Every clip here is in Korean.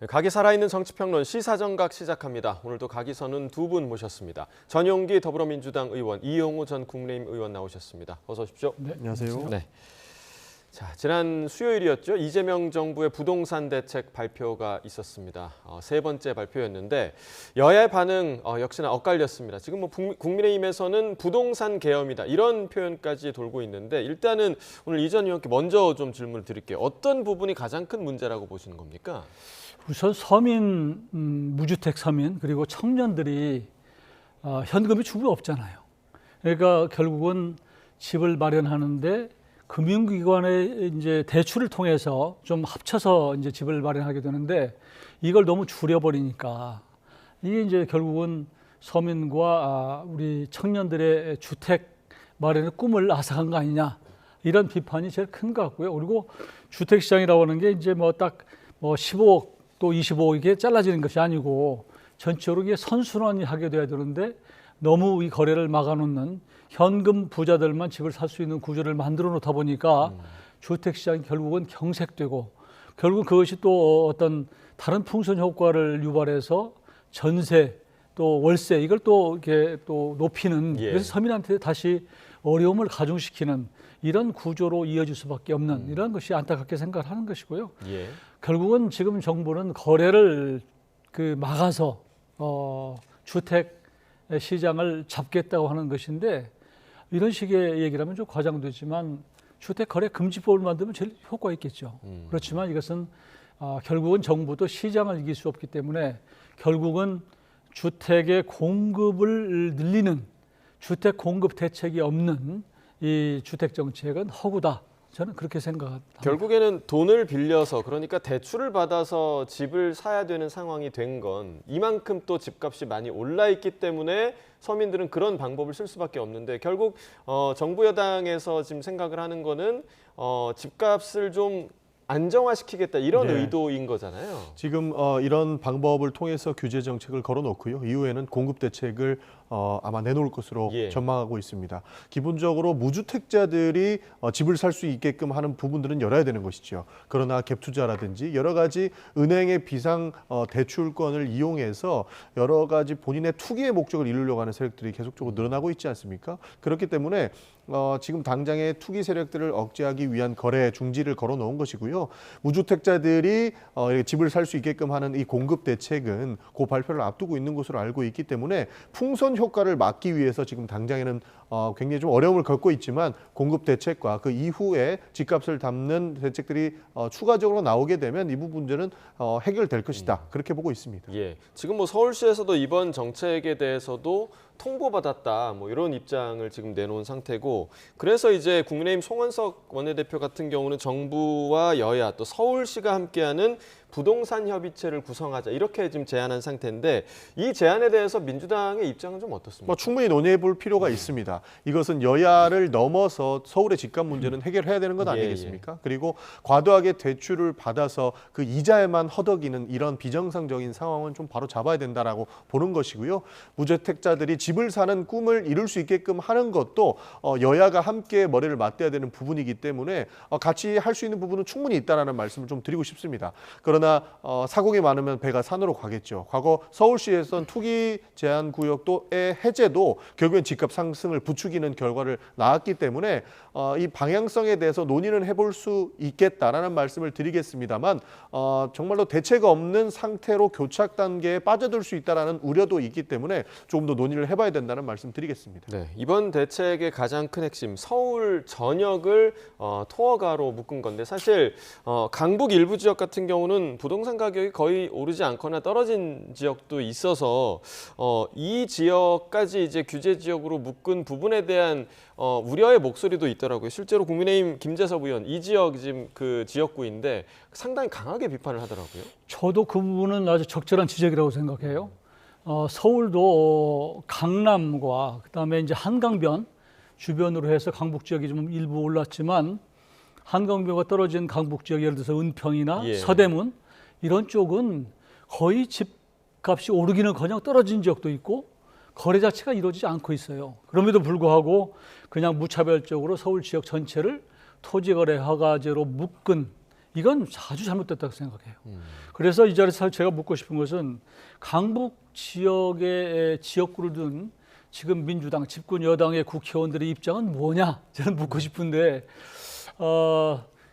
각이 살아있는 정치평론 시사정각 시작합니다. 오늘도 각이선은 두 분 모셨습니다. 전용기 더불어민주당 의원, 이용우 전 국민의힘 의원 나오셨습니다. 어서 오십시오. 네, 안녕하세요. 네. 자, 지난 수요일이었죠. 이재명 정부의 부동산 대책 발표가 있었습니다. 세 번째 발표였는데 여야의 반응 역시나 엇갈렸습니다. 지금 뭐 국민의힘에서는 부동산 계엄이다 이런 표현까지 돌고 있는데 일단은 오늘 이 전 의원께 먼저 좀 질문을 드릴게요. 어떤 부분이 가장 큰 문제라고 보시는 겁니까? 우선 서민, 무주택 서민 그리고 청년들이 현금이 충분히 없잖아요. 그러니까 결국은 집을 마련하는데 금융기관의 이제 대출을 통해서 좀 합쳐서 이제 집을 마련하게 되는데 이걸 너무 줄여버리니까 이게 이제 결국은 서민과 우리 청년들의 주택 마련의 꿈을 앗아간 거 아니냐 이런 비판이 제일 큰 것 같고요. 그리고 주택 시장이라고 하는 게 이제 뭐 딱 뭐 15억 또 25억 이게 잘라지는 것이 아니고 전체적으로 이게 선순환이 하게 돼야 되는데 너무 이 거래를 막아놓는 현금 부자들만 집을 살 수 있는 구조를 만들어 놓다 보니까 주택 시장이 결국은 경색되고 결국 그것이 또 어떤 다른 풍선 효과를 유발해서 전세 또 월세 이걸 또 이렇게 또 높이는 그래서 서민한테 다시 어려움을 가중시키는 이런 구조로 이어질 수밖에 없는 이런 것이 안타깝게 생각을 하는 것이고요. 결국은 지금 정부는 거래를 막아서 주택 시장을 잡겠다고 하는 것인데 이런 식의 얘기를 하면 좀 과장되지만 주택 거래 금지법을 만들면 제일 효과 있겠죠. 그렇지만 이것은 결국은 정부도 시장을 이길 수 없기 때문에 결국은 주택의 공급을 늘리는 주택 공급 대책이 없는 이 주택 정책은 허구다. 저는 그렇게 생각합니다. 결국에는 돈을 빌려서 그러니까 대출을 받아서 집을 사야 되는 상황이 된 건 이만큼 또 집값이 많이 올라 있기 때문에 서민들은 그런 방법을 쓸 수밖에 없는데 결국 정부 여당에서 지금 생각을 하는 거는 집값을 좀 안정화시키겠다 이런 의도인 거잖아요. 지금 이런 방법을 통해서 규제 정책을 걸어놓고요. 이후에는 공급 대책을 아마 내놓을 것으로 전망하고 있습니다. 기본적으로 무주택자들이 집을 살 수 있게끔 하는 부분들은 열어야 되는 것이죠. 그러나 갭 투자라든지 여러 가지 은행의 비상 대출권을 이용해서 여러 가지 본인의 투기의 목적을 이루려고 하는 세력들이 계속적으로 늘어나고 있지 않습니까? 그렇기 때문에 지금 당장의 투기 세력들을 억제하기 위한 거래 중지를 걸어놓은 것이고요. 무주택자들이 집을 살 수 있게끔 하는 이 공급 대책은 그 발표를 앞두고 있는 것으로 알고 있기 때문에 풍선 효과를 막기 위해서 지금 당장에는 굉장히 좀 어려움을 겪고 있지만 공급 대책과 그 이후에 집값을 담는 대책들이 추가적으로 나오게 되면 이 부분들은 해결될 것이다. 그렇게 보고 있습니다. 지금 뭐 서울시에서도 이번 정책에 대해서도 통보받았다 뭐 이런 입장을 지금 내놓은 상태고 그래서 이제 국민의힘 송원석 원내대표 같은 경우는 정부와 여야 또 서울시가 함께하는 부동산 협의체를 구성하자 이렇게 지금 제안한 상태인데 이 제안에 대해서 민주당의 입장은 좀 어떻습니까? 충분히 논의해 볼 필요가 있습니다. 이것은 여야를 넘어서 서울의 집값 문제는 해결해야 되는 것 아니겠습니까? 그리고 과도하게 대출을 받아서 그 이자에만 허덕이는 이런 비정상적인 상황은 좀 바로 잡아야 된다라고 보는 것이고요. 무주택자들이 집을 사는 꿈을 이룰 수 있게끔 하는 것도 여야가 함께 머리를 맞대야 되는 부분이기 때문에 같이 할 수 있는 부분은 충분히 있다라는 말씀을 좀 드리고 싶습니다. 그러나 사공이 많으면 배가 산으로 가겠죠. 과거 서울시에서는 투기 제한 구역도의 해제도 결국엔 집값 상승을 부추기는 결과를 낳았기 때문에 이 방향성에 대해서 논의는 해볼 수 있겠다라는 말씀을 드리겠습니다만 정말로 대책 없는 상태로 교착 단계에 빠져들 수 있다라는 우려도 있기 때문에 조금 더 논의를 해봐야 된다는 말씀 드리겠습니다. 이번 대책의 가장 큰 핵심 서울 전역을 토어가로 묶은 건데 사실 강북 일부 지역 같은 경우는 부동산 가격이 거의 오르지 않거나 떨어진 지역도 있어서 이 지역까지 이제 규제 지역으로 묶은 부분에 대한 우려의 목소리도 있더라고요. 실제로 국민의힘 김재섭 의원 이 지역 지금 그 지역구인데 상당히 강하게 비판을 하더라고요. 저도 그 부분은 아주 적절한 지적이라고 생각해요. 서울도 강남과 그다음에 이제 한강변 주변으로 해서 강북 지역이 좀 일부 올랐지만 한강변과 떨어진 강북 지역 예를 들어서 은평이나 서대문 이런 쪽은 거의 집값이 오르기는커녕 떨어진 지역도 있고 거래 자체가 이루어지지 않고 있어요. 그럼에도 불구하고 그냥 무차별적으로 서울 지역 전체를 토지거래 허가제로 묶은 이건 아주 잘못됐다고 생각해요. 그래서 이 자리에서 제가 묻고 싶은 것은 강북 지역의 지역구를 둔 지금 민주당 집권 여당의 국회의원들의 입장은 뭐냐 저는 묻고 싶은데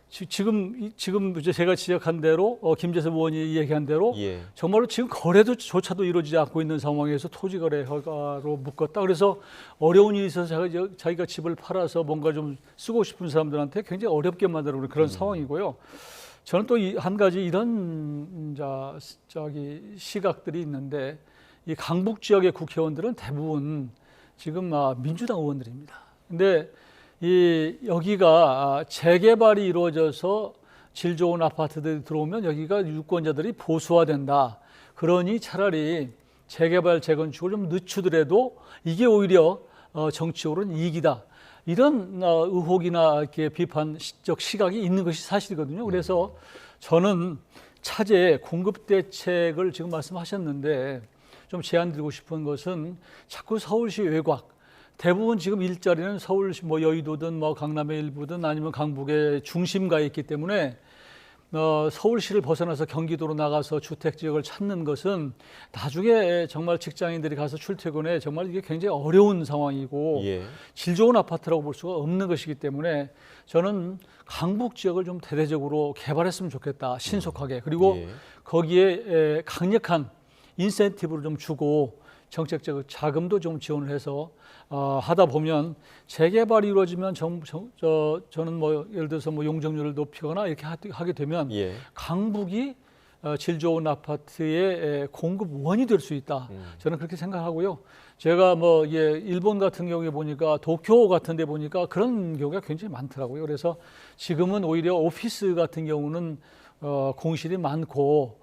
지금 이제 제가 지적한 대로 김재섭 의원이 얘기한 대로 예. 정말로 지금 거래조차도 이루어지지 않고 있는 상황에서 토지 거래 허가로 묶었다. 그래서 어려운 일이 있어서 자기가 집을 팔아서 뭔가 좀 쓰고 싶은 사람들한테 굉장히 어렵게 만들어버린 그런 상황이고요. 저는 또 한 가지 이런 시각들이 있는데 이 강북 지역의 국회의원들은 대부분 지금 민주당 의원들입니다. 근데 여기가 재개발이 이루어져서 질 좋은 아파트들이 들어오면 여기가 유권자들이 보수화된다. 그러니 차라리 재개발, 재건축을 좀 늦추더라도 이게 오히려 정치적으로는 이익이다. 이런 의혹이나 이렇게 비판적 시각이 있는 것이 사실이거든요. 그래서 저는 차제 공급 대책을 지금 말씀하셨는데 좀 제안 드리고 싶은 것은 자꾸 서울시 외곽, 대부분 지금 일자리는 서울시 여의도든 강남의 일부든 아니면 강북의 중심가에 있기 때문에 서울시를 벗어나서 경기도로 나가서 주택 지역을 찾는 것은 나중에 정말 직장인들이 가서 출퇴근에 정말 이게 굉장히 어려운 상황이고 예. 질 좋은 아파트라고 볼 수가 없는 것이기 때문에 저는 강북 지역을 좀 대대적으로 개발했으면 좋겠다. 신속하게. 그리고 예. 거기에 강력한 인센티브를 좀 주고 정책적 자금도 좀 지원을 해서 하다 보면 재개발이 이루어지면 저는 예를 들어서 용적률을 높이거나 이렇게 하게 되면 예. 강북이 질 좋은 아파트의 공급원이 될 수 있다. 저는 그렇게 생각하고요. 제가 일본 같은 경우에 보니까 도쿄 같은 데 보니까 그런 경우가 굉장히 많더라고요. 그래서 지금은 오히려 오피스 같은 경우는 공실이 많고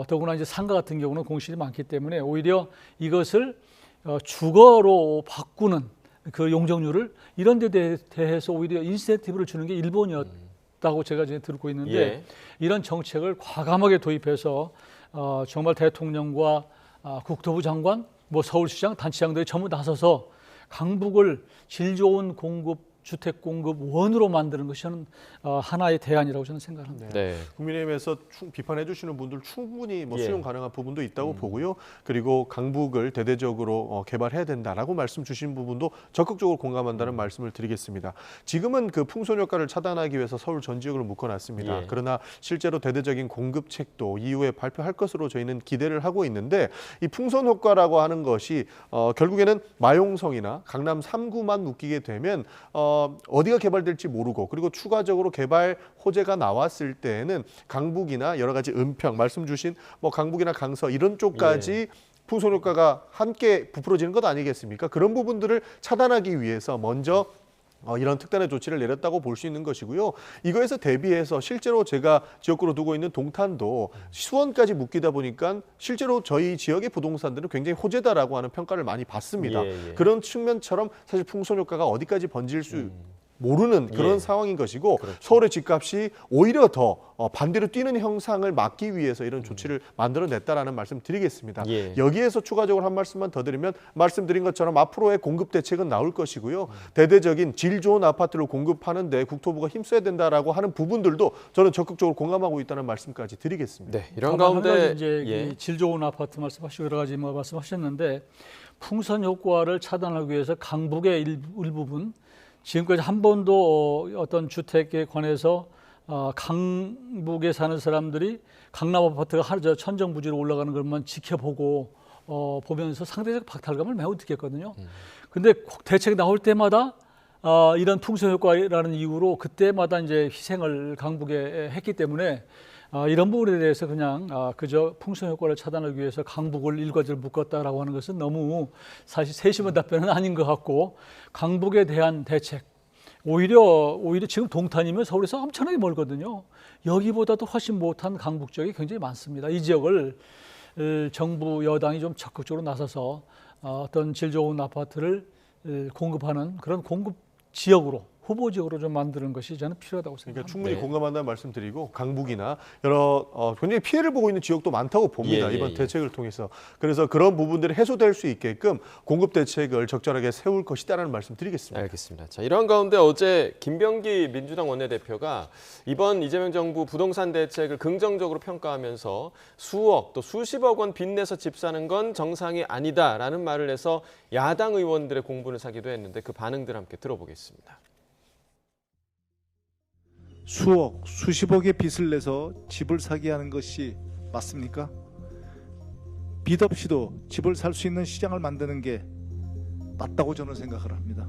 더구나 이제 상가 같은 경우는 공실이 많기 때문에 오히려 이것을 주거로 바꾸는 그 용적률을 이런 데 대해서 오히려 인센티브를 주는 게 일본이었다고 제가 이제 듣고 있는데 예. 이런 정책을 과감하게 도입해서 정말 대통령과 국토부 장관, 서울시장, 단체장들이 전부 나서서 강북을 질 좋은 주택 공급원으로 만드는 것이 저는 하나의 대안이라고 저는 생각합니다. 네. 국민의힘에서 비판해 주시는 분들 충분히 예. 수용 가능한 부분도 있다고 보고요. 그리고 강북을 대대적으로 개발해야 된다라고 말씀 주신 부분도 적극적으로 공감한다는 말씀을 드리겠습니다. 지금은 그 풍선 효과를 차단하기 위해서 서울 전 지역을 묶어놨습니다. 예. 그러나 실제로 대대적인 공급책도 이후에 발표할 것으로 저희는 기대를 하고 있는데 이 풍선 효과라고 하는 것이 결국에는 마용성이나 강남 3구만 묶이게 되면 어디가 개발될지 모르고 그리고 추가적으로 개발 호재가 나왔을 때에는 강북이나 여러 가지 은평 말씀 주신 강북이나 강서 이런 쪽까지 풍선 효과가 함께 부풀어지는 것 아니겠습니까? 그런 부분들을 차단하기 위해서 먼저 이런 특단의 조치를 내렸다고 볼 수 있는 것이고요. 이거에서 대비해서 실제로 제가 지역구로 두고 있는 동탄도 수원까지 묶이다 보니까 실제로 저희 지역의 부동산들은 굉장히 호재다라고 하는 평가를 많이 받습니다. 예. 그런 측면처럼 사실 풍선 효과가 어디까지 번질 수 모르는 그런 예. 상황인 것이고 그렇죠. 서울의 집값이 오히려 더 반대로 뛰는 형상을 막기 위해서 이런 조치를 만들어냈다라는 말씀 드리겠습니다. 예. 여기에서 추가적으로 한 말씀만 더 드리면 말씀드린 것처럼 앞으로의 공급 대책은 나올 것이고요. 대대적인 질 좋은 아파트를 공급하는데 국토부가 힘써야 된다라고 하는 부분들도 저는 적극적으로 공감하고 있다는 말씀까지 드리겠습니다. 네. 이런 다만 가운데 한 가지 이제 질 좋은 아파트 말씀하시고 여러 가지 말씀하셨는데 풍선 효과를 차단하기 위해서 강북의 일부분 지금까지 한 번도 어떤 주택에 관해서 강북에 사는 사람들이 강남 아파트가 천정부지로 올라가는 것만 지켜보고 보면서 상대적 박탈감을 매우 느꼈거든요. 근데 대책이 나올 때마다 이런 풍선 효과라는 이유로 그때마다 이제 희생을 강북에 했기 때문에 이런 부분에 대해서 그냥 그저 풍선 효과를 차단하기 위해서 강북을 일괄적으로 묶었다라고 하는 것은 너무 사실 세심한 답변은 아닌 것 같고 강북에 대한 대책 오히려 지금 동탄이면 서울에서 엄청나게 멀거든요. 여기보다도 훨씬 못한 강북 지역이 굉장히 많습니다. 이 지역을 정부 여당이 좀 적극적으로 나서서 어떤 질 좋은 아파트를 공급하는 그런 공급 지역으로 후보지역으로 좀 만드는 것이 저는 필요하다고 그러니까 생각합니다. 충분히 네. 공감한다는 말씀드리고 강북이나 여러 굉장히 피해를 보고 있는 지역도 많다고 봅니다. 예, 이번 예. 대책을 통해서. 그래서 그런 부분들이 해소될 수 있게끔 공급 대책을 적절하게 세울 것이다라는 말씀 드리겠습니다. 알겠습니다. 자, 이런 가운데 어제 김병기 민주당 원내대표가 이번 이재명 정부 부동산 대책을 긍정적으로 평가하면서 수억 또 수십억 원 빚내서 집 사는 건 정상이 아니다라는 말을 해서 야당 의원들의 공분을 사기도 했는데 그 반응들 함께 들어보겠습니다. 수억, 수십억의 빚을 내서 집을 사게 하는 것이 맞습니까? 빚 없이도 집을 살 수 있는 시장을 만드는 게 맞다고 저는 생각을 합니다.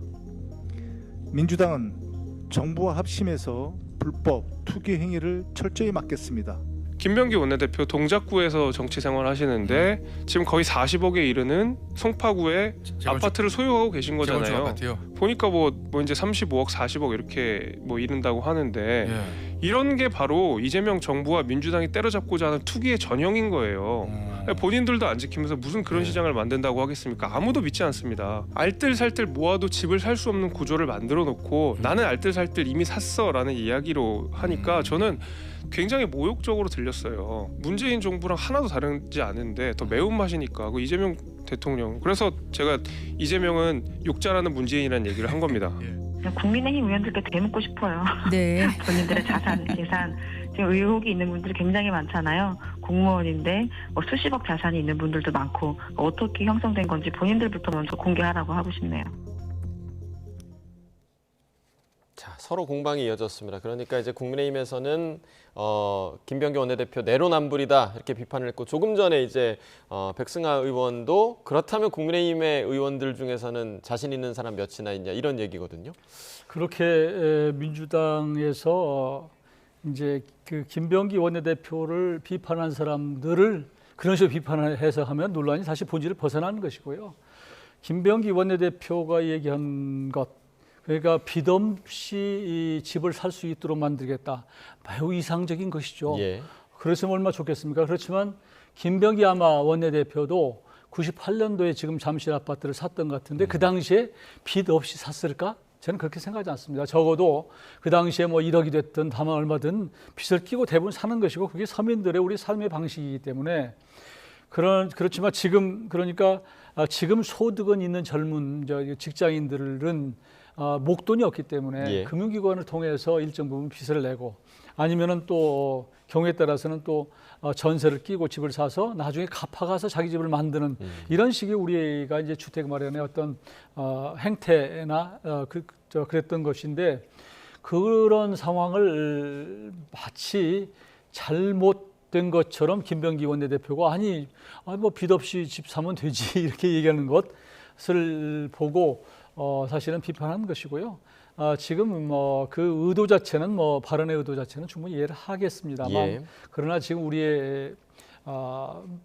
민주당은 정부와 합심해서 불법 투기 행위를 철저히 막겠습니다. 김병기 원내대표 동작구에서 정치 생활 하시는데 지금 거의 40억에 이르는 송파구에 아파트를 소유하고 계신 거잖아요. 아파트요. 보니까 뭐 이제 35억, 40억 이렇게 뭐 이른다고 하는데 예. 이런 게 바로 이재명 정부와 민주당이 때려잡고자 하는 투기의 전형인 거예요. 본인들도 안 지키면서 무슨 그런 네. 시장을 만든다고 하겠습니까? 아무도 믿지 않습니다. 알뜰살뜰 모아도 집을 살 수 없는 구조를 만들어 놓고 나는 알뜰살뜰 이미 샀어라는 이야기로 하니까 저는 굉장히 모욕적으로 들렸어요. 문재인 정부랑 하나도 다르지 않은데 더 매운맛이니까 그 이재명 대통령. 그래서 제가 이재명은 욕자라는 문재인이라는 얘기를 한 겁니다. 국민의힘 의원들께 되묻고 싶어요. 네. 본인들의 자산, 재산 지금 의혹이 있는 분들이 굉장히 많잖아요. 공무원인데 뭐 수십억 자산이 있는 분들도 많고 어떻게 형성된 건지 본인들부터 먼저 공개하라고 하고 싶네요. 자, 서로 공방이 이어졌습니다. 그러니까 이제 국민의힘에서는 김병기 원내대표 내로남불이다 이렇게 비판을 했고 조금 전에 이제 백승하 의원도 그렇다면 국민의힘의 의원들 중에서는 자신 있는 사람 몇이나 있냐 이런 얘기거든요. 그렇게 민주당에서 이제 그 김병기 원내대표를 비판한 사람들을 그런 식으로 비판해서 하면 논란이 다시 본질을 벗어나는 것이고요. 김병기 원내대표가 얘기한 것, 그러니까 빚 없이 이 집을 살 수 있도록 만들겠다. 매우 이상적인 것이죠. 예. 그랬으면 얼마나 좋겠습니까? 그렇지만 김병기 아마 원내대표도 98년도에 지금 잠실 아파트를 샀던 것 같은데 그 당시에 빚 없이 샀을까? 저는 그렇게 생각하지 않습니다. 적어도 그 당시에 뭐 1억이 됐든 다만 얼마든 빚을 끼고 대부분 사는 것이고 그게 서민들의 우리 삶의 방식이기 때문에 그렇지만 지금 그러니까 지금 소득은 있는 젊은 직장인들은 목돈이 없기 때문에 예. 금융기관을 통해서 일정 부분 빚을 내고 아니면은 또 경우에 따라서는 또 전세를 끼고 집을 사서 나중에 갚아가서 자기 집을 만드는 이런 식의 우리가 이제 주택 마련의 어떤 행태나 그랬던 것인데 그런 상황을 마치 잘못된 것처럼 김병기 원내대표가 아니 뭐 빚 없이 집 사면 되지 이렇게 얘기하는 것을 보고 사실은 비판하는 것이고요. 지금 뭐 그 의도 자체는 뭐 발언의 의도 자체는 충분히 이해를 하겠습니다만 예. 그러나 지금 우리의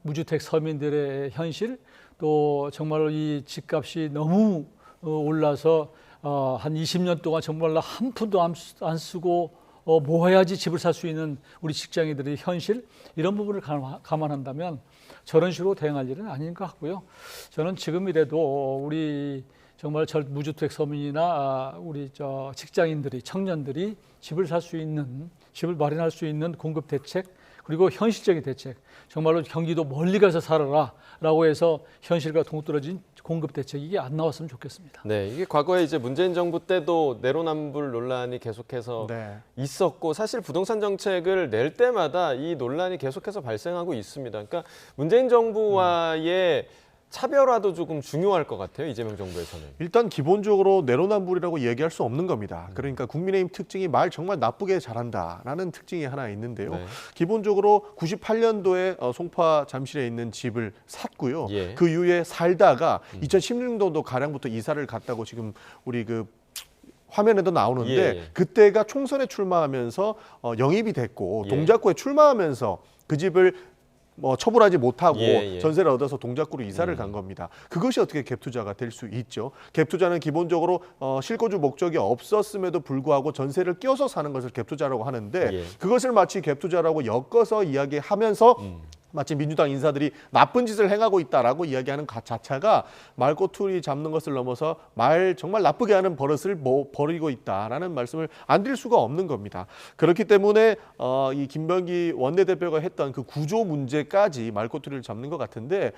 무주택 서민들의 현실 또 정말로 이 집값이 너무 올라서 한 20년 동안 정말로 한 푼도 안 쓰고 뭐 해야지 집을 살 수 있는 우리 직장인들의 현실 이런 부분을 감안한다면 저런 식으로 대응할 일은 아닌 것 같고요. 저는 지금이라도 우리 정말 무주택 서민이나 우리 직장인들이 청년들이 집을 살 수 있는 집을 마련할 수 있는 공급 대책 그리고 현실적인 대책 정말로 경기도 멀리 가서 살아라라고 해서 현실과 동떨어진 공급 대책이 이게 안 나왔으면 좋겠습니다. 네, 이게 과거에 이제 문재인 정부 때도 내로남불 논란이 계속해서 네. 있었고 사실 부동산 정책을 낼 때마다 이 논란이 계속해서 발생하고 있습니다. 그러니까 문재인 정부와의 차별화도 조금 중요할 것 같아요. 이재명 정부에서는. 일단 기본적으로 내로남불이라고 얘기할 수 없는 겁니다. 그러니까 국민의힘 특징이 말 정말 나쁘게 잘한다라는 특징이 하나 있는데요. 네. 기본적으로 98년도에 송파 잠실에 있는 집을 샀고요. 예. 그 이후에 살다가 2016년도 가량부터 이사를 갔다고 지금 우리 그 화면에도 나오는데 예. 그때가 총선에 출마하면서 영입이 됐고 예. 동작구에 출마하면서 그 집을 처분하지 못하고 예. 전세를 얻어서 동작구로 이사를 간 겁니다. 그것이 어떻게 갭 투자가 될 수 있죠. 갭 투자는 기본적으로 실거주 목적이 없었음에도 불구하고 전세를 껴서 사는 것을 갭 투자라고 하는데 예. 그것을 마치 갭 투자라고 엮어서 이야기하면서 마치 민주당 인사들이 나쁜 짓을 행하고 있다라고 이야기하는 것 자체가 말꼬투리 잡는 것을 넘어서 정말 나쁘게 하는 버릇을 벌이고 있다라는 말씀을 안 드릴 수가 없는 겁니다. 그렇기 때문에 이 김병기 원내대표가 했던 그 구조 문제까지 말꼬투리를 잡는 것 같은데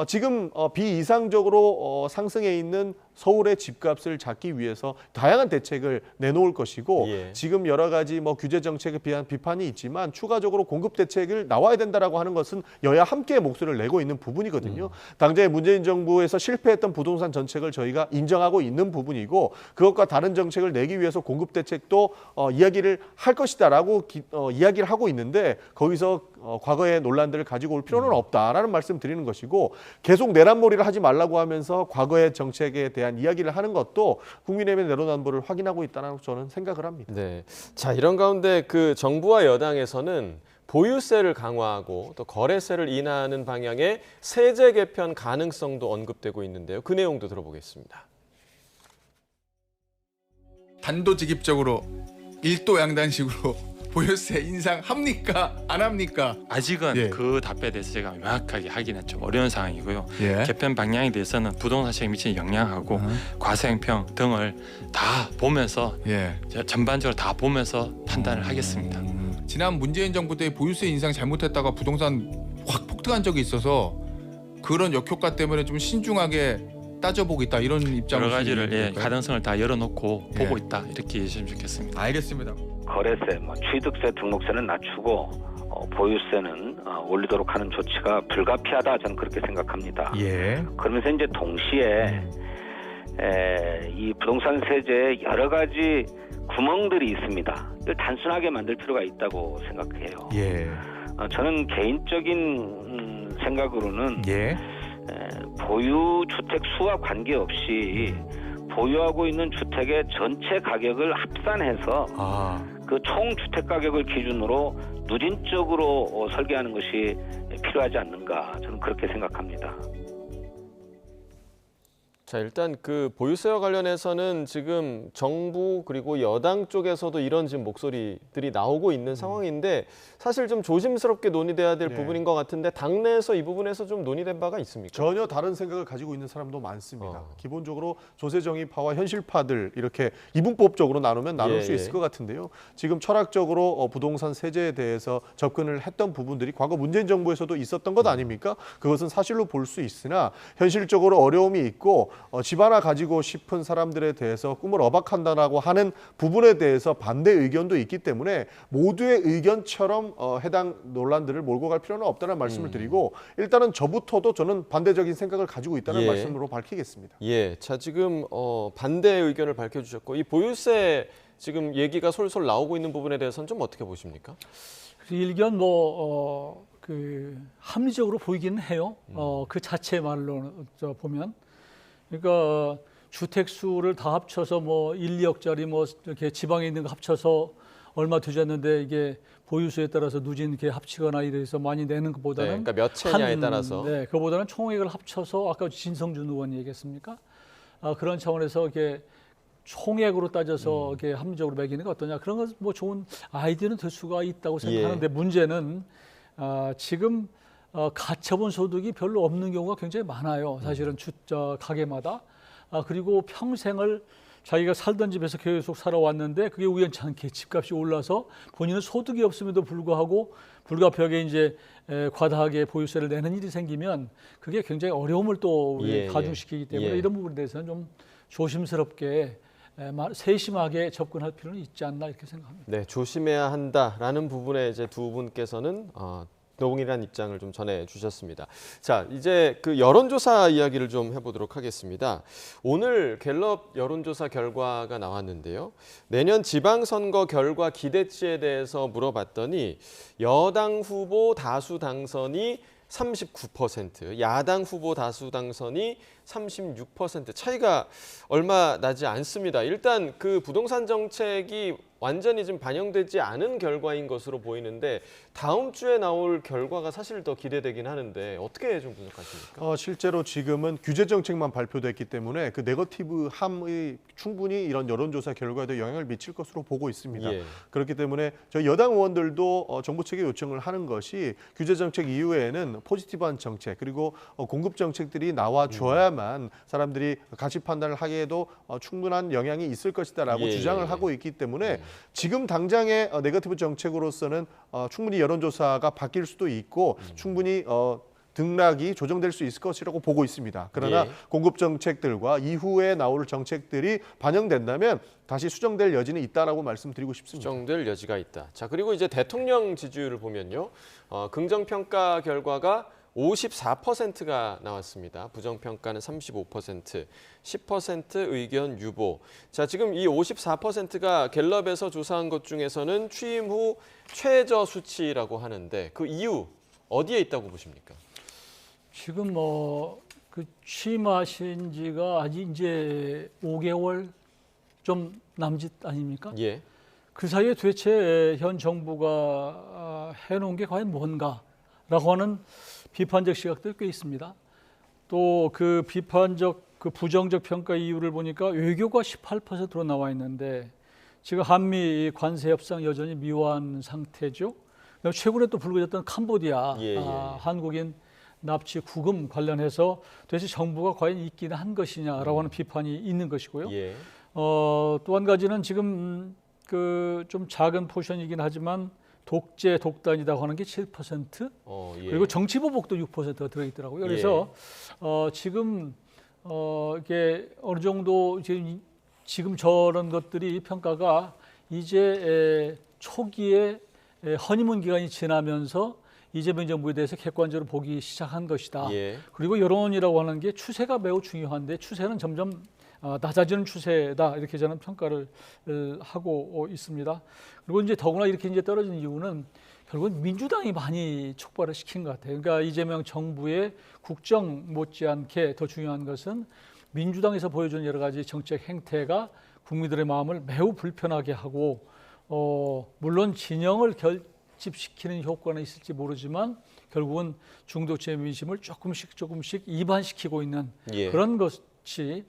지금 비이상적으로 상승해 있는 서울의 집값을 잡기 위해서 다양한 대책을 내놓을 것이고 예. 지금 여러 가지 규제 정책에 대한 비판이 있지만 추가적으로 공급 대책을 나와야 된다라고 하는 것은 여야 함께 목소리를 내고 있는 부분이거든요. 당장의 문재인 정부에서 실패했던 부동산 정책을 저희가 인정하고 있는 부분이고 그것과 다른 정책을 내기 위해서 공급 대책도 이야기를 할 것이다라고 이야기를 하고 있는데 거기서 과거의 논란들을 가지고 올 필요는 없다라는 말씀 드리는 것이고 계속 내란몰이를 하지 말라고 하면서 과거의 정책에 대한 이야기를 하는 것도 국민의힘의 내로남불을 확인하고 있다는 저는 생각을 합니다. 네. 자, 이런 가운데 그 정부와 여당에서는 보유세를 강화하고 또 거래세를 인하하는 방향의 세제 개편 가능성도 언급되고 있는데요. 그 내용도 들어보겠습니다. 단도직입적으로 일도 양단식으로 보유세 인상합니까? 안 합니까? 아직은 예. 그 답변에 대해서 제가 명확하게 하기는 좀 어려운 상황이고요. 예. 개편 방향에 대해서는 부동산 시장에 미치는 영향하고 과세형평 등을 다 보면서 예. 전반적으로 다 보면서 판단을 하겠습니다. 지난 문재인 정부 때 보유세 인상 잘못했다가 부동산 확 폭등한 적이 있어서 그런 역효과 때문에 좀 신중하게 따져보고 있다 이런 입장을 여러 가지를 주시는 가능성을 다 열어놓고 예. 보고 있다 이렇게 이해하시면 좋겠습니다. 알겠습니다. 거래세, 취득세, 등록세는 낮추고 보유세는 올리도록 하는 조치가 불가피하다 저는 그렇게 생각합니다. 예. 그러면서 이제 동시에 이 부동산 세제에 여러 가지 구멍들이 있습니다. 이걸 단순하게 만들 필요가 있다고 생각해요. 예. 저는 개인적인 생각으로는 예. 보유 주택 수와 관계없이 보유하고 있는 주택의 전체 가격을 합산해서 그 총 주택 가격을 기준으로 누진적으로 설계하는 것이 필요하지 않는가 저는 그렇게 생각합니다. 자, 일단 그 보유세와 관련해서는 지금 정부 그리고 여당 쪽에서도 이런 지금 목소리들이 나오고 있는 상황인데 사실 좀 조심스럽게 논의돼야 될 네. 부분인 것 같은데 당내에서 이 부분에서 좀 논의된 바가 있습니까? 전혀 다른 생각을 가지고 있는 사람도 많습니다. 기본적으로 조세정의파와 현실파들 이렇게 이분법적으로 나누면 나눌 수 있을 것 같은데요. 지금 철학적으로 부동산 세제에 대해서 접근을 했던 부분들이 과거 문재인 정부에서도 있었던 것 아닙니까? 그것은 사실로 볼 수 있으나 현실적으로 어려움이 있고 집 하나 가지고 싶은 사람들에 대해서 꿈을 억압한다라고 하는 부분에 대해서 반대 의견도 있기 때문에 모두의 의견처럼 해당 논란들을 몰고 갈 필요는 없다는 말씀을 드리고 일단은 저부터도 저는 반대적인 생각을 가지고 있다는 말씀으로 밝히겠습니다. 예, 자 지금 반대의 의견을 밝혀주셨고 이 보유세 지금 얘기가 솔솔 나오고 있는 부분에 대해서는 좀 어떻게 보십니까? 일견 합리적으로 보이기는 해요. 그 자체 말로 보면. 그러니까 주택 수를 다 합쳐서 1, 2억짜리 이렇게 지방에 있는 거 합쳐서 얼마 되지 않는데 이게 보유수에 따라서 누진 이렇게 합치거나 이래서 많이 내는 것보다는 그러니까 몇 채냐에 따라서 그보다는 총액을 합쳐서 아까 진성준 의원이 얘기했습니까? 그런 차원에서 이렇게 총액으로 따져서 이렇게 합리적으로 매기는 게 어떠냐 그런 건 좋은 아이디어는 될 수가 있다고 생각하는데 문제는 지금 가처분 소득이 별로 없는 경우가 굉장히 많아요. 사실은 가게마다 그리고 평생을 자기가 살던 집에서 계속 살아왔는데 그게 우연찮게 집값이 올라서 본인은 소득이 없음에도 불구하고 불가피하게 이제 과다하게 보유세를 내는 일이 생기면 그게 굉장히 어려움을 또 가중시키기 때문에 이런 부분에 대해서는 좀 조심스럽게 세심하게 접근할 필요는 있지 않나 이렇게 생각합니다. 네, 조심해야 한다라는 부분에 이제 두 분께서는 동일한 입장을 좀 전해 주셨습니다. 자, 이제 그 여론조사 이야기를 좀 해보도록 하겠습니다. 오늘 갤럽 여론조사 결과가 나왔는데요. 내년 지방선거 결과 기대치에 대해서 물어봤더니 여당 후보 다수 당선이 39%, 야당 후보 다수 당선이 36% 차이가 얼마 나지 않습니다. 일단 그 부동산 정책이 완전히 좀 반영되지 않은 결과인 것으로 보이는데 다음 주에 나올 결과가 사실 더 기대되긴 하는데 어떻게 좀 분석하십니까? 실제로 지금은 규제 정책만 발표됐기 때문에 그 네거티브함의 충분히 이런 여론조사 결과에도 영향을 미칠 것으로 보고 있습니다. 예. 그렇기 때문에 저희 여당 의원들도 정부 측에 요청을 하는 것이 규제 정책 이후에는 포지티브한 정책 그리고 공급 정책들이 나와줘야만 사람들이 가치 판단을 하기에도 충분한 영향이 있을 것이다라고 주장을 하고 있기 때문에 지금 당장의 네거티브 정책으로서는 충분히 여론조사가 바뀔 수도 있고 충분히 등락이 조정될 수 있을 것이라고 보고 있습니다. 그러나 공급 정책들과 이후에 나올 정책들이 반영된다면 다시 수정될 여지는 있다라고 말씀드리고 싶습니다. 수정될 여지가 있다. 자, 그리고 이제 대통령 지지율을 보면요. 긍정평가 결과가 54%가 나왔습니다. 부정평가는 35%, 10% 의견 유보. 자, 지금 이 54%가 갤럽에서 조사한 것 중에서는 취임 후 최저 수치라고 하는데 그 이유 어디에 있다고 보십니까? 지금 그 취임하신 지가 아직 이제 5개월 좀 남짓 아닙니까? 예. 그 사이에 도대체 현 정부가 해놓은 게 과연 뭔가라고 하는 비판적 시각도 꽤 있습니다. 또 그 그 부정적 평가 이유를 보니까 외교가 18%로 나와 있는데 지금 한미 관세 협상 여전히 미완 상태죠. 최근에 또 불거졌던 캄보디아 한국인 납치 구금 관련해서 도대체 정부가 과연 있기는 한 것이냐라고 하는 비판이 있는 것이고요. 또 한 가지는 지금 그 좀 작은 포션이긴 하지만 독재 독단이라고 하는 게 7%, 그리고 정치 보복도 6%가 들어있더라고요. 그래서 지금 이게 어느 정도 지금 저런 것들이 평가가 이제 초기에 허니문 기간이 지나면서 이재명 정부에 대해서 객관적으로 보기 시작한 것이다. 그리고 여론이라고 하는 게 추세가 매우 중요한데 추세는 점점 낮아지는 추세다 이렇게 저는 평가를 하고 있습니다. 그리고 이제 더구나 이렇게 이제 떨어진 이유는 결국은 민주당이 많이 촉발을 시킨 것 같아요. 그러니까 이재명 정부의 국정 못지않게 더 중요한 것은 민주당에서 보여준 여러 가지 정책 행태가 국민들의 마음을 매우 불편하게 하고 물론 진영을 결집시키는 효과는 있을지 모르지만 결국은 중도층의 민심을 조금씩 이반시키고 있는 그런 것이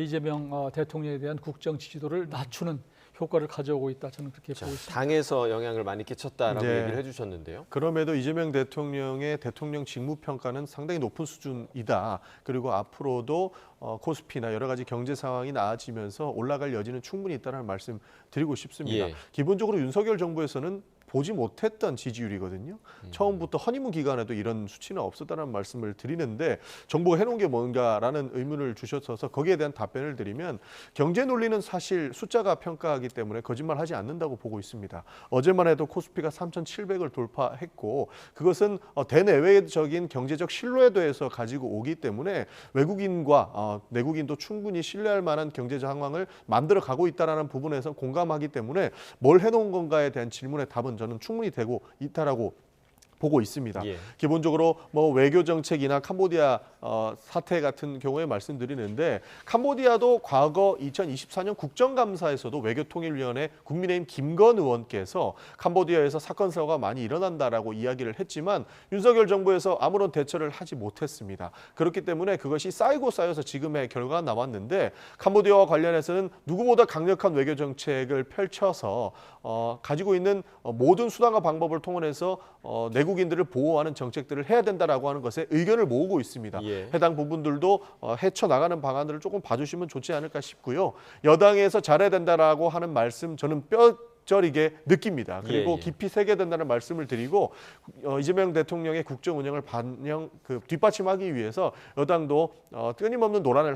이재명 대통령에 대한 국정 지지도를 낮추는 효과를 가져오고 있다. 저는 그렇게 보고 있습니다. 당에서 영향을 많이 끼쳤다라고 얘기를 해주셨는데요. 그럼에도 이재명 대통령의 대통령 직무평가는 상당히 높은 수준이다. 그리고 앞으로도 코스피나 여러 가지 경제 상황이 나아지면서 올라갈 여지는 충분히 있다는 말씀 드리고 싶습니다. 기본적으로 윤석열 정부에서는 보지 못했던 지지율이거든요. 처음부터 허니문 기간에도 이런 수치는 없었다는 말씀을 드리는데 정부가 해놓은 게 뭔가라는 의문을 주셔서 거기에 대한 답변을 드리면 경제 논리는 사실 숫자가 평가하기 때문에 거짓말하지 않는다고 보고 있습니다. 어제만 해도 코스피가 3,700을 돌파했고 그것은 대내외적인 경제적 신뢰도에서 가지고 오기 때문에 외국인과 내국인도 충분히 신뢰할 만한 경제 상황을 만들어 가고 있다는 부분에서 공감하기 때문에 뭘 해놓은 건가에 대한 질문의 답은 저는 충분히 되고 있다라고 보고 있습니다. 기본적으로 뭐 외교 정책이나 캄보디아 사태 같은 경우에 말씀드리는데 캄보디아도 과거 2024년 국정감사에서도 외교통일위원회 국민의힘 김건 의원께서 캄보디아에서 사건 사고가 많이 일어난다라고 이야기를 했지만 윤석열 정부에서 아무런 대처를 하지 못했습니다. 그렇기 때문에 그것이 쌓여서 지금의 결과가 나왔는데 캄보디아와 관련해서는 누구보다 강력한 외교 정책을 펼쳐서 가지고 있는 모든 수단과 방법을 통해서 내국인들을 보호하는 정책들을 해야 된다라고 하는 것에 의견을 모으고 있습니다. 해당 부분들도 헤쳐나가는 방안들을 조금 봐주시면 좋지 않을까 싶고요. 여당에서 잘해야 된다라고 하는 말씀 저는 뼈저리게 느낍니다. 그리고 깊이 새겨야 된다는 말씀을 드리고 이재명 대통령의 국정 운영을 뒷받침하기 위해서 여당도 끊임없는 노력을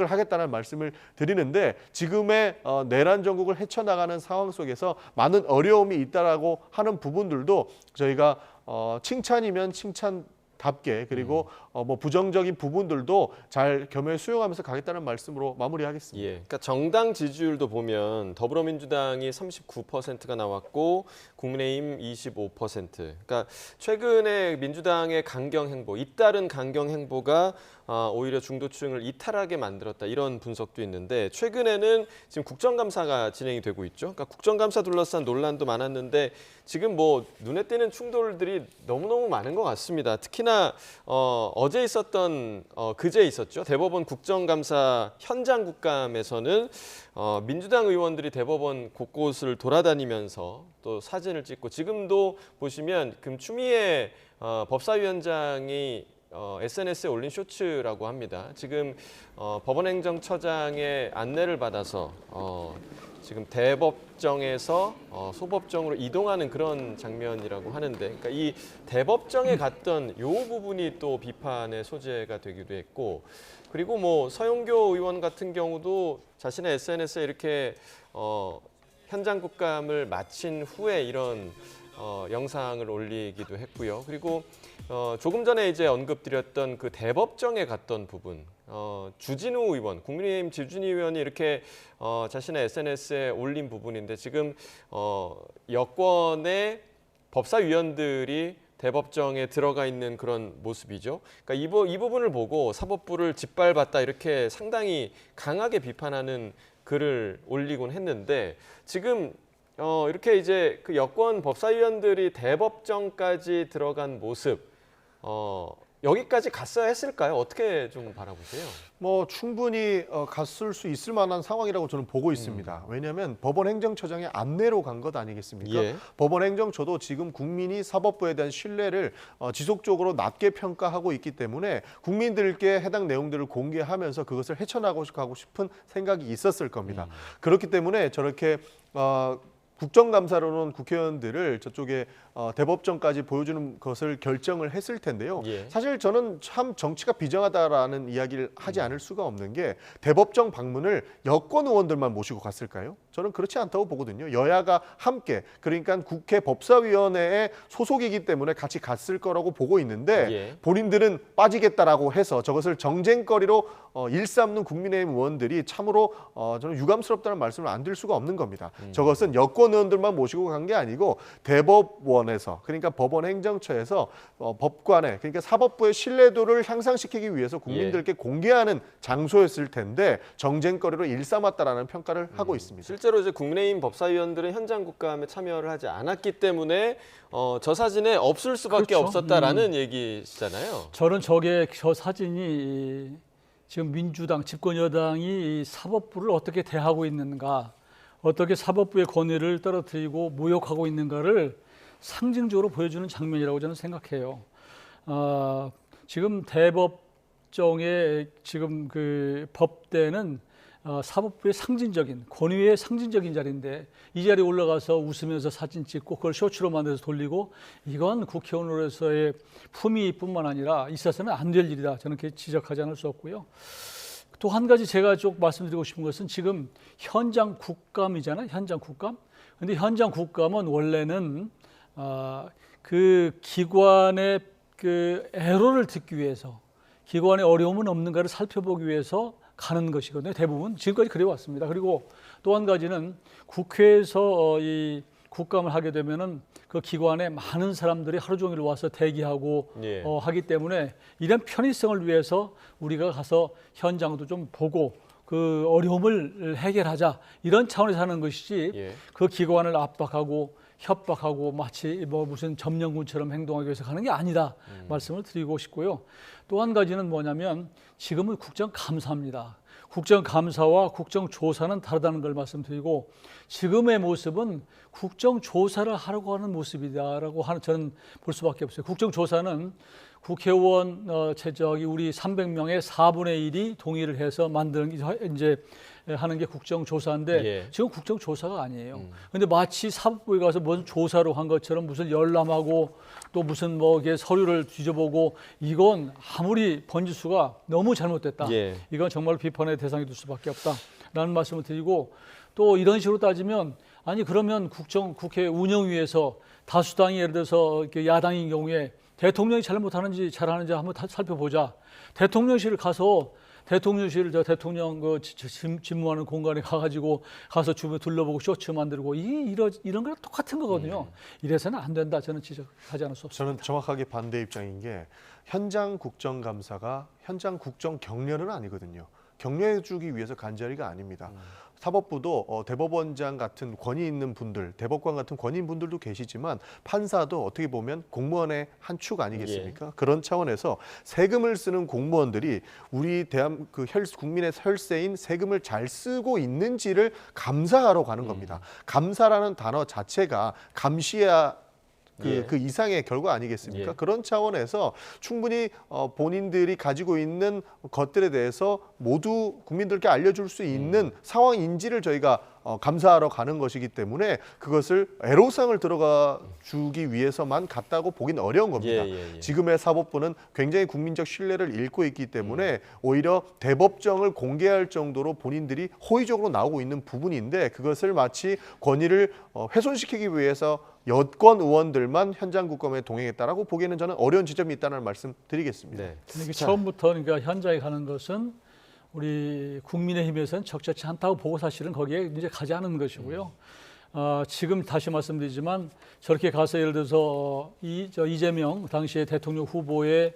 하겠다는 말씀을 드리는데 지금의 내란 전국을 헤쳐나가는 상황 속에서 많은 어려움이 있다라고 하는 부분들도 저희가 칭찬이면 칭찬 답게 그리고 뭐 부정적인 부분들도 잘 겸허히 수용하면서 가겠다는 말씀으로 마무리하겠습니다. 예, 그러니까 정당 지지율도 보면 더불어민주당이 39%가 나왔고 국민의힘 25%. 그러니까 최근에 민주당의 강경 행보, 잇따른 강경 행보가 오히려 중도층을 이탈하게 만들었다 이런 분석도 있는데 최근에는 지금 국정감사가 진행이 되고 있죠. 그러니까 국정감사 둘러싼 논란도 많았는데 지금 뭐 눈에 띄는 충돌들이 너무너무 많은 것 같습니다. 특히나 어제 있었던 그제 있었죠. 대법원 국정감사 현장 국감에서는 민주당 의원들이 대법원 곳곳을 돌아다니면서 또 사진을 찍고 지금도 보시면 추미애 법사위원장이 SNS에 올린 쇼츠라고 합니다. 지금 법원행정처장의 안내를 받아서 지금 대법정에서 소법정으로 이동하는 그런 장면이라고 하는데, 그러니까 이 대법정에 갔던 요 부분이 또 비판의 소재가 되기도 했고, 그리고 뭐 서용교 의원 같은 경우도 자신의 SNS에 이렇게 현장 국감을 마친 후에 이런 영상을 올리기도 했고요. 그리고 조금 전에 이제 언급드렸던 그 대법정에 갔던 부분, 주진우 의원, 국민의힘 주진우 의원이 이렇게 자신의 SNS에 올린 부분인데 지금 여권의 법사위원들이 대법정에 들어가 있는 그런 모습이죠. 그러니까 이 부분을 보고 사법부를 짓밟았다 이렇게 상당히 강하게 비판하는 글을 올리곤 했는데 지금 이렇게 이제 그 여권 법사위원들이 대법정까지 들어간 모습, 여기까지 갔어야 했을까요? 어떻게 좀 바라보세요? 뭐 충분히 갔을 수 있을 만한 상황이라고 저는 보고 있습니다. 왜냐하면 법원행정처장의 안내로 간 것 아니겠습니까? 예. 법원행정처도 지금 국민이 사법부에 대한 신뢰를 지속적으로 낮게 평가하고 있기 때문에 국민들께 해당 내용들을 공개하면서 그것을 헤쳐나가고 싶은 생각이 있었을 겁니다. 그렇기 때문에 저렇게 국정감사로는 국회의원들을 저쪽에 대법정까지 보여주는 것을 결정을 했을 텐데요. 예. 사실 저는 참 정치가 비정하다라는 이야기를 하지 않을 수가 없는 게 대법정 방문을 여권 의원들만 모시고 갔을까요? 저는 그렇지 않다고 보거든요. 여야가 함께, 그러니까 국회 법사위원회에 소속이기 때문에 같이 갔을 거라고 보고 있는데 예. 본인들은 빠지겠다라고 해서 저것을 정쟁거리로 일삼는 국민의힘 의원들이 참으로 저는 유감스럽다는 말씀을 안 드릴 수가 없는 겁니다. 저것은 여권 의원들만 모시고 간 게 아니고 대법원에서, 그러니까 법원 행정처에서 법관의, 그러니까 사법부의 신뢰도를 향상시키기 위해서 국민들께 공개하는 장소였을 텐데 정쟁거리로 일삼았다라는 평가를 하고 있습니다. 실제로 이제 국민의힘 법사위원들은 현장 국감에 참여를 하지 않았기 때문에 저 사진에 없을 수밖에 그렇죠. 없었다라는 얘기시잖아요. 저는 저 사진이 지금 민주당 집권 여당이 사법부를 어떻게 대하고 있는가, 어떻게 사법부의 권위를 떨어뜨리고 모욕하고 있는가를 상징적으로 보여주는 장면이라고 저는 생각해요. 지금 대법정의 지금 그 법대는 사법부의 상징적인, 권위의 상징적인 자리인데 이 자리에 올라가서 웃으면서 사진 찍고 그걸 쇼츠로 만들어서 돌리고, 이건 국회의원으로서의 품위뿐만 아니라 있어서는 안 될 일이다. 저는 그렇게 지적하지 않을 수 없고요. 또 한 가지 제가 쭉 말씀드리고 싶은 것은 지금 현장 국감이잖아요. 현장 국감. 근데 현장 국감은 원래는 그 기관의 그 애로를 듣기 위해서, 기관의 어려움은 없는가를 살펴보기 위해서 가는 것이거든요. 대부분 지금까지 그래 왔습니다. 그리고 또 한 가지는 국회에서 이 국감을 하게 되면은 그 기관에 많은 사람들이 하루 종일 와서 대기하고 예. 하기 때문에 이런 편의성을 위해서 우리가 가서 현장도 좀 보고 그 어려움을 해결하자, 이런 차원에서 하는 것이지 예. 그 기관을 압박하고 협박하고 마치 뭐 무슨 점령군처럼 행동하기 위해서 가는 게 아니다 말씀을 드리고 싶고요. 또 한 가지는 뭐냐면 지금은 국정감사입니다. 국정감사와 국정조사는 다르다는 걸 말씀드리고, 지금의 모습은 국정조사를 하려고 하는 모습이다라고 저는 볼 수밖에 없어요. 국정조사는 국회의원 우리 300명의 4분의 1이 동의를 해서 만드는 이제 하는 게 국정조사인데 예. 지금 국정조사가 아니에요. 근데 마치 사법부에 가서 무슨 조사로 한 것처럼 무슨 열람하고 또 무슨 뭐 이게 서류를 뒤져보고, 이건 아무리 번지수가 너무 잘못됐다. 예. 이건 정말 비판의 대상이 될 수밖에 없다라는 말씀을 드리고, 또 이런 식으로 따지면 아니 그러면 국회 운영 위해서 다수당이 예를 들어서 이렇게 야당인 경우에 대통령이 잘못하는지 잘하는지 한번 살펴보자. 대통령실 가서 대통령실 대통령 집무하는 공간에 가서 주변 둘러보고 쇼츠 만들고 이런 거랑 똑같은 거거든요. 이래서는 안 된다. 저는 지적하지 않을 수 없습니다. 저는 정확하게 반대 입장인 게 현장 국정감사가 현장 국정 격려는 아니거든요. 격려해주기 위해서 간 자리가 아닙니다. 사법부도 대법원장 같은 권위 있는 분들, 대법관 같은 권위 있는 분들도 계시지만 판사도 어떻게 보면 공무원의 한 축 아니겠습니까? 예. 그런 차원에서 세금을 쓰는 공무원들이 우리 국민의 혈세인 세금을 잘 쓰고 있는지를 감사하러 가는 겁니다. 감사라는 단어 자체가 감시해야 그 이상의 결과 아니겠습니까? 예. 그런 차원에서 충분히 본인들이 가지고 있는 것들에 대해서 모두 국민들께 알려줄 수 있는 상황인지를 저희가 감사하러 가는 것이기 때문에 그것을 애로사항을 들어가 주기 위해서만 갔다고 보기는 어려운 겁니다. 지금의 사법부는 굉장히 국민적 신뢰를 잃고 있기 때문에 오히려 대법정을 공개할 정도로 본인들이 호의적으로 나오고 있는 부분인데 그것을 마치 권위를 훼손시키기 위해서 여권 의원들만 현장 국감에 동행했다라고 보기에는 저는 어려운 지점이 있다는 말씀 드리겠습니다. 네. 처음부터 그러니까 현장에 가는 것은 우리 국민의힘에서는 적절치 않다고 보고 사실은 거기에 이제 가지 않은 것이고요. 지금 다시 말씀드리지만 저렇게 가서 예를 들어서 이재명 당시에 대통령 후보의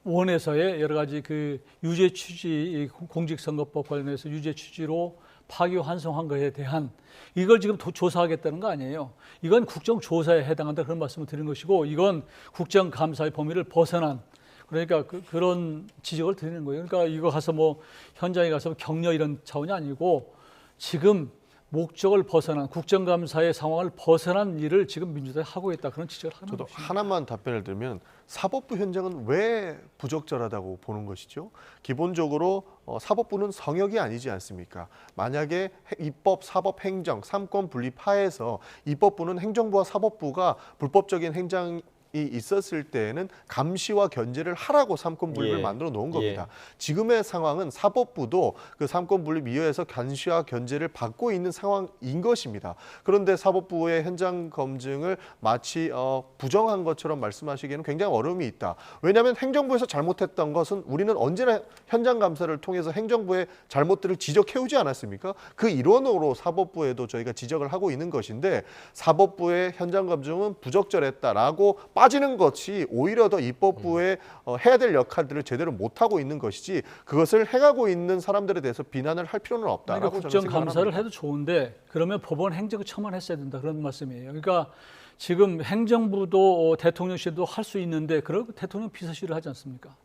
대법원에서의 여러 가지 그 유죄 취지 공직선거법 관련해서 유죄 취지로 파기환송한 것에 대한 이걸 지금 조사하겠다는 거 아니에요. 이건 국정조사에 해당한다 그런 말씀을 드린 것이고 이건 국정감사의 범위를 벗어난 그러니까 그런 지적을 드리는 거예요. 그러니까 이거 가서 뭐 현장에 가서 격려 이런 차원이 아니고 지금 목적을 벗어난 국정감사의 상황을 벗어난 일을 지금 민주당이 하고 있다 그런 지적을 하는 저도 것입니다. 하나만 답변을 드리면 사법부 현장은 왜 부적절하다고 보는 것이죠? 기본적으로 사법부는 성역이 아니지 않습니까? 만약에 입법, 사법, 행정, 삼권 분립하에서 입법부는 행정부와 사법부가 불법적인 행정이 있었을 때에는 감시와 견제를 하라고 삼권 분립을 만들어 놓은 겁니다. 지금의 상황은 사법부도 그 삼권 분립 이하에서 감시와 견제를 받고 있는 상황인 것입니다. 그런데 사법부의 현장 검증을 마치 부정한 것처럼 말씀하시기에는 굉장히 어려움이 있다. 왜냐하면 행정부에서 잘못했던 것은 우리는 언제나 현장 감사를 통해서 행정부의 잘못들을 지적해오지 않았습니까? 그 일원으로 사법부에도 저희가 지적을 하고 있는 것인데 사법부의 현장 검증은 부적절했다라고 빠지는 것이 오히려 더 입법부에 해야 될 역할들을 제대로 못하고 있는 것이지 그것을 행하고 있는 사람들에 대해서 비난을 할 필요는 없다라고 그러니까 저는 생각합니다. 국정감사를 해도 좋은데 그러면 법원 행정처만 했어야 된다 그런 말씀이에요. 그러니까 지금 행정부도 대통령실도 할 수 있는데 그럼 대통령 비서실을 하지 않습니까?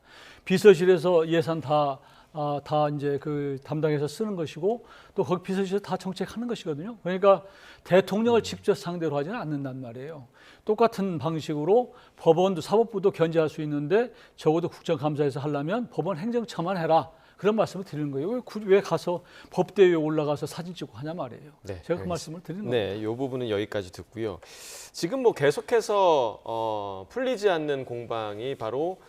비서실에서 예산 다 이제 그 담당해서 쓰는 것이고 또 거기 비서실에서 다 정책하는 것이거든요. 그러니까 대통령을 직접 상대로 하지는 않는단 말이에요. 똑같은 방식으로 법원도 사법부도 견제할 수 있는데 적어도 국정감사에서 하려면 법원 행정처만 해라. 그런 말씀을 드리는 거예요. 왜 가서 법대 위에 올라가서 사진 찍고 하냐 말이에요. 네, 제가 그 말씀을 드리는 거예요. 네, 이 부분은 여기까지 듣고요. 지금 뭐 계속해서 풀리지 않는 공방이 바로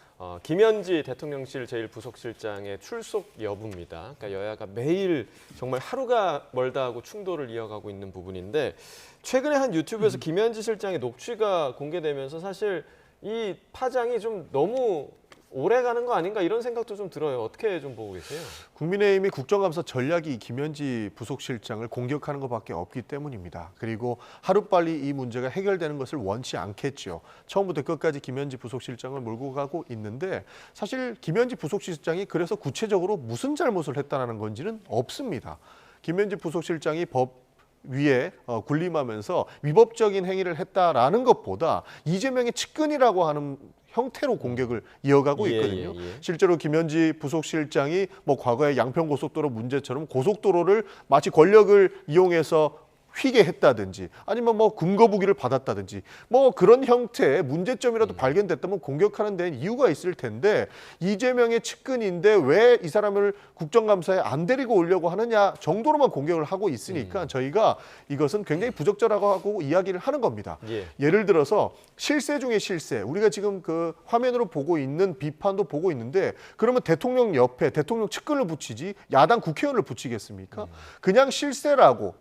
김현지 대통령실 제1부속실장의 출석 여부입니다. 그러니까 여야가 매일 정말 하루가 멀다 하고 충돌을 이어가고 있는 부분인데 최근에 한 유튜브에서 김현지 실장의 녹취가 공개되면서 사실 이 파장이 좀 너무 오래 가는 거 아닌가 이런 생각도 좀 들어요. 어떻게 좀 보고 계세요? 국민의힘이 국정감사 전략이 김현지 부속실장을 공격하는 것밖에 없기 때문입니다. 그리고 하루빨리 이 문제가 해결되는 것을 원치 않겠죠. 처음부터 끝까지 김현지 부속실장을 몰고 가고 있는데 사실 김현지 부속실장이 그래서 구체적으로 무슨 잘못을 했다는 건지는 없습니다. 김현지 부속실장이 법 위에 군림하면서 위법적인 행위를 했다라는 것보다 이재명의 측근이라고 하는 형태로 공격을 이어가고 있거든요. 실제로 김현지 부속실장이 뭐 과거에 양평고속도로 문제처럼 고속도로를 마치 권력을 이용해서 휘게 했다든지 아니면 뭐 금거부기를 받았다든지 뭐 그런 형태의 문제점이라도 발견됐다면 공격하는 데는 이유가 있을 텐데 이재명의 측근인데 왜 이 사람을 국정감사에 안 데리고 오려고 하느냐 정도로만 공격을 하고 있으니까 저희가 이것은 굉장히 부적절하고 이야기를 하는 겁니다. 예를 들어서 실세 중에 실세 우리가 지금 그 화면으로 보고 있는 비판도 보고 있는데 그러면 대통령 옆에 대통령 측근을 붙이지 야당 국회의원을 붙이겠습니까? 그냥 실세라고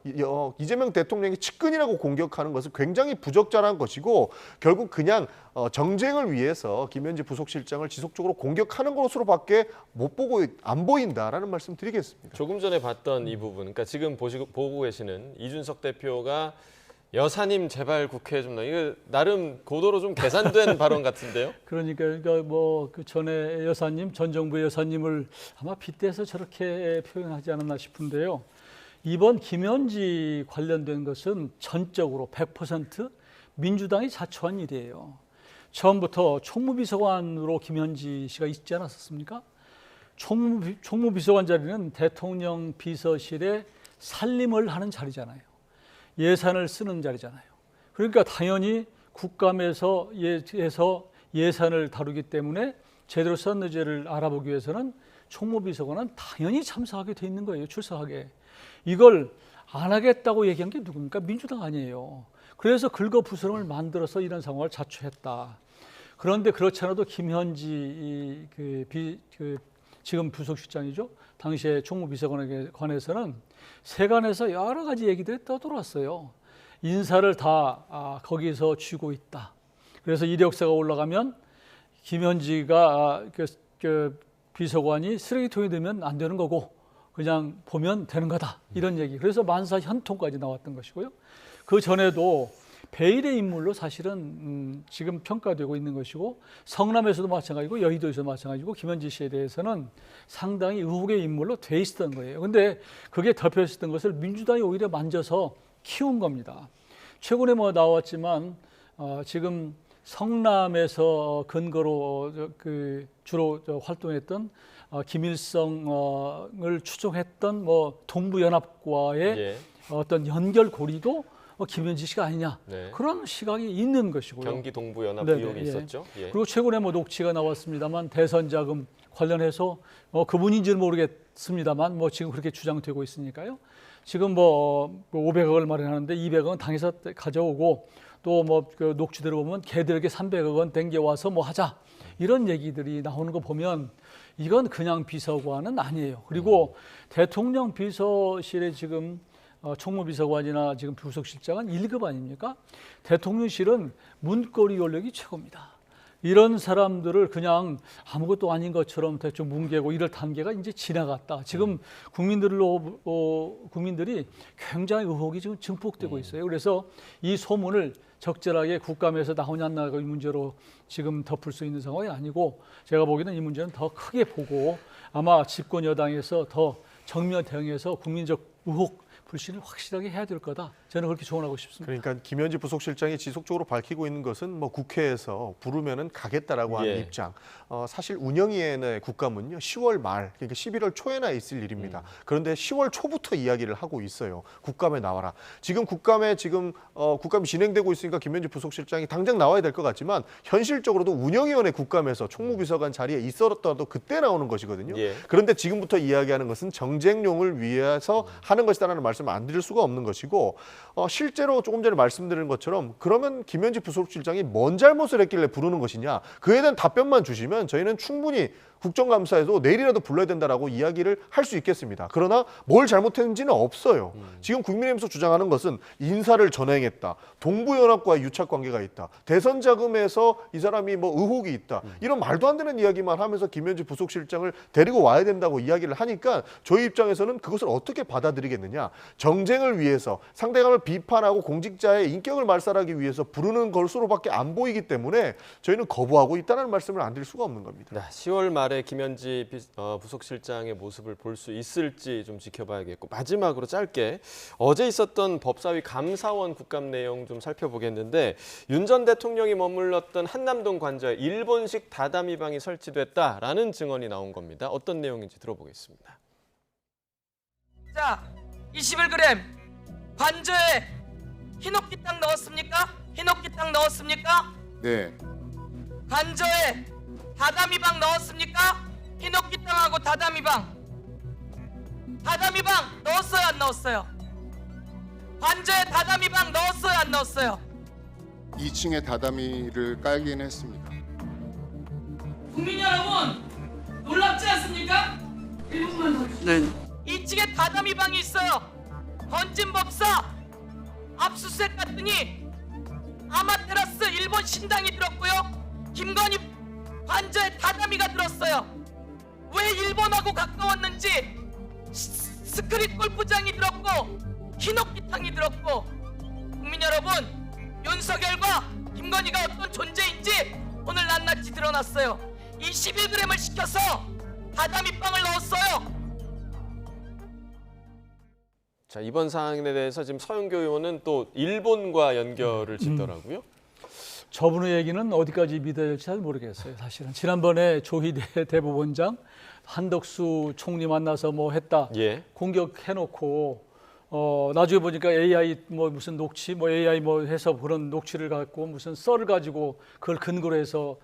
이재명 이재명 대통령이 측근이라고 공격하는 것은 굉장히 부적절한 것이고 결국 그냥 정쟁을 위해서 김현지 부속실장을 지속적으로 공격하는 것으로밖에 못 보고 안 보인다라는 말씀 드리겠습니다. 조금 전에 봤던 이 부분, 그러니까 지금 보고 계시는 이준석 대표가 여사님 제발 국회에 좀 이거 나름 고도로 좀 계산된 발언 같은데요? 그러니까 뭐 그 전에 여사님, 전 정부의 여사님을 아마 빗대서 저렇게 표현하지 않았나 싶은데요. 이번 김현지 관련된 것은 전적으로 100% 민주당이 자초한 일이에요. 처음부터 총무비서관으로 김현지 씨가 있지 않았습니까? 총무비서관 자리는 대통령 비서실에 살림을 하는 자리잖아요. 예산을 쓰는 자리잖아요. 그러니까 당연히 국감에서 예산을 다루기 때문에 제대로 썼는지를 알아보기 위해서는 총무비서관은 당연히 참석하게 돼 있는 거예요. 출석하게. 이걸 안 하겠다고 얘기한 게 누굽니까? 민주당 아니에요. 그래서 긁어부스럼을 만들어서 이런 상황을 자초했다. 그런데 그렇지 않아도 김현지 지금 부속실장이죠. 당시에 총무비서관에 관해서는 세간에서 여러 가지 얘기들이 떠돌았어요. 인사를 다 거기서 쥐고 있다. 그래서 이력서가 올라가면 김현지가 비서관이 쓰레기통에 넣으면 안 되는 거고 그냥 보면 되는 거다. 이런 얘기. 그래서 만사 현통까지 나왔던 것이고요. 그 전에도 베일의 인물로 사실은 지금 평가되고 있는 것이고 성남에서도 마찬가지고 여의도에서도 마찬가지고 김현지 씨에 대해서는 상당히 의혹의 인물로 돼 있었던 거예요. 근데 그게 덮여 있었던 것을 민주당이 오히려 만져서 키운 겁니다. 최근에 뭐 나왔지만 지금 성남에서 근거로 주로 활동했던 김일성을 추종했던 뭐 동부연합과의 예. 어떤 연결고리도 김현지 씨가 아니냐 네. 그런 시각이 있는 것이고요. 경기 동부연합 네네, 의혹이 예. 있었죠. 예. 그리고 최근에 뭐 녹취가 나왔습니다만 대선 자금 관련해서 그분인지는 모르겠습니다만 뭐 지금 그렇게 주장되고 있으니까요. 지금 뭐 500억을 마련하는데 200억은 당에서 가져오고 또 뭐 그 녹취들을 보면 걔들에게 300억 원 댕겨와서 뭐 하자 이런 얘기들이 나오는 거 보면 이건 그냥 비서관은 아니에요. 그리고 대통령 비서실에 지금 총무비서관이나 지금 부속실장은 1급 아닙니까? 대통령실은 문고리 권력이 최고입니다. 이런 사람들을 그냥 아무것도 아닌 것처럼 대충 뭉개고 이럴 단계가 이제 지나갔다. 지금 국민들이 굉장히 의혹이 지금 증폭되고 있어요. 그래서 이 소문을 적절하게 국감에서 나오냐 안 나오냐 이 문제로 지금 덮을 수 있는 상황이 아니고 제가 보기에는 이 문제는 더 크게 보고 아마 집권 여당에서 더 정면 대응해서 국민적 의혹 불신을 확실하게 해야 될 거다. 저는 그렇게 조언하고 싶습니다. 그러니까 김현지 부속실장이 지속적으로 밝히고 있는 것은 뭐 국회에서 부르면은 가겠다라고 하는 예. 입장. 사실 운영위원회 국감은요 10월 말 그러니까 11월 초에나 있을 일입니다. 그런데 10월 초부터 이야기를 하고 있어요. 국감에 나와라. 지금 국감이 진행되고 있으니까 김현지 부속실장이 당장 나와야 될 것 같지만 현실적으로도 운영위원회 국감에서 총무비서관 자리에 있었더라도 그때 나오는 것이거든요. 예. 그런데 지금부터 이야기하는 것은 정쟁용을 위해서 하는 것이다라는 말씀을 안 드릴 수가 없는 것이고 실제로 조금 전에 말씀드린 것처럼 그러면 김현지 부속실장이 뭔 잘못을 했길래 부르는 것이냐 그에 대한 답변만 주시면 저희는 충분히 국정감사에서 내일이라도 불러야 된다라고 이야기를 할 수 있겠습니다. 그러나 뭘 잘못했는지는 없어요. 지금 국민의힘에서 주장하는 것은 인사를 전행했다. 동부연합과의 유착관계가 있다. 대선 자금에서 이 사람이 뭐 의혹이 있다. 이런 말도 안 되는 이야기만 하면서 김현지 부속실장을 데리고 와야 된다고 이야기를 하니까 저희 입장에서는 그것을 어떻게 받아들이겠느냐. 정쟁을 위해서 상대방을 비판하고 공직자의 인격을 말살하기 위해서 부르는 것으로밖에 안 보이기 때문에 저희는 거부하고 있다는 말씀을 안 드릴 수가 없는 겁니다. 네, 10월 말에 김현지 부속실장의 모습을 볼 수 있을지 좀 지켜봐야겠고 마지막으로 짧게 어제 있었던 법사위 감사원 국감 내용 좀 살펴보겠는데 윤 전 대통령이 머물렀던 한남동 관저에 일본식 다다미방이 설치됐다라는 증언이 나온 겁니다. 어떤 내용인지 들어보겠습니다. 자, 21g 관저에 흰옥기탕 넣었습니까? 흰옥기탕 넣었습니까? 네. 관저에 다다미방 넣었습니까? 흰옥기탕하고 다다미방 넣었어요 안 넣었어요? 관저에 다다미방 넣었어요 안 넣었어요? 2층에 다다미를 깔긴 했습니다. 국민 여러분 놀랍지 않습니까? 1분만 더 주세요. 네. 2층에 다다미방이 있어요. 건진법사 압수수색 갔더니 아마테라스 일본 신당이 들었고요. 김건희 관저에 다다미가 들었어요. 왜 일본하고 가까웠는지 스크릿 골프장이 들었고 히노키탕이 들었고, 국민 여러분, 윤석열과 김건희가 어떤 존재인지 오늘 낱낱이 드러났어요. 이 11g을 시켜서 다다미빵을 넣었어요. 자, 이번 사안에 대해서 지금 서영교 의원은 또 일본과 연결을 짓더라고요. 저분의 얘기는 어디까지 믿어야 될지 잘 모르겠어요. 사실은 지난번에 조희대 대법원장 한덕수 총리 만나서 뭐 했다 예. 공격해놓고 나중에 보니까 AI 뭐 무슨 녹취 뭐 AI 뭐 해서 그런 녹취를 갖고 무슨 썰을 가지고 그걸 근거로 해서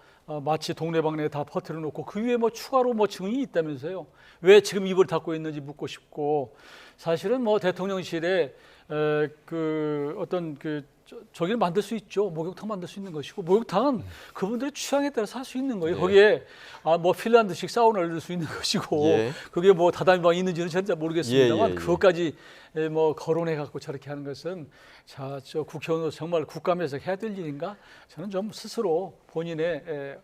마치 동네방네 다 퍼뜨려 놓고 그 위에 뭐 추가로 뭐 증인이 있다면서요. 왜 지금 입을 닫고 있는지 묻고 싶고, 사실은 뭐 대통령실에 그 어떤 그 저기를 만들 수 있죠. 목욕탕 만들 수 있는 것이고, 목욕탕은 그분들의 취향에 따라서 할 수 있는 거예요. 네. 거기에 뭐 핀란드식 사우나를 넣을 수 있는 것이고, 예. 그게 뭐 다다미방이 있는지는 진짜 모르겠습니다만 예. 그것까지 뭐 거론해 갖고 저렇게 하는 것은 자, 저 국회의원으로 정말 국감에서 해야 될 일인가? 저는 좀 스스로 본인의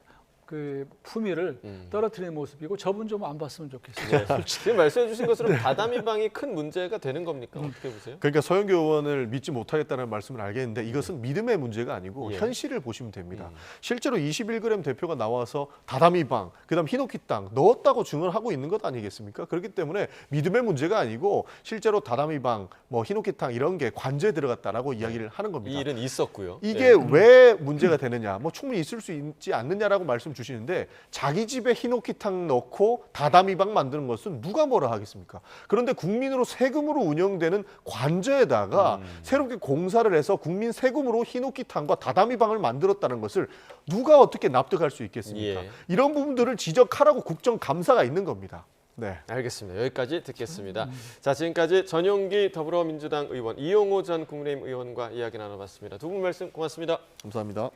그 품위를 떨어뜨리는 모습이고, 저분 좀 안 봤으면 좋겠어요. 네. 지금 말씀해 주신 것으로 다다미방이 큰 문제가 되는 겁니까? 어떻게 보세요? 그러니까 서영교 의원을 믿지 못하겠다는 말씀을 알겠는데 이것은 믿음의 문제가 아니고 예. 현실을 보시면 됩니다. 실제로 21g 대표가 나와서 다다미방, 그다음 히노키탕 넣었다고 증언하고 있는 것 아니겠습니까? 그렇기 때문에 믿음의 문제가 아니고 실제로 다다미방, 뭐 히노키탕 이런 게 관저에 들어갔다라고 이야기를 하는 겁니다. 이 일은 있었고요. 이게 왜 문제가 되느냐? 뭐 충분히 있을 수 있지 않느냐라고 말씀 주시는데, 자기 집에 히노키탕 넣고 다다미방 만드는 것은 누가 뭐라 하겠습니까? 그런데 국민으로 세금으로 운영되는 관저에다가 새롭게 공사를 해서 국민 세금으로 히노키탕과 다다미방을 만들었다는 것을 누가 어떻게 납득할 수 있겠습니까? 예. 이런 부분들을 지적하라고 국정감사가 있는 겁니다. 네. 알겠습니다. 여기까지 듣겠습니다. 자, 지금까지 전용기 더불어민주당 의원, 이용호 전 국민의힘 의원과 이야기 나눠봤습니다. 두 분 말씀 고맙습니다. 감사합니다.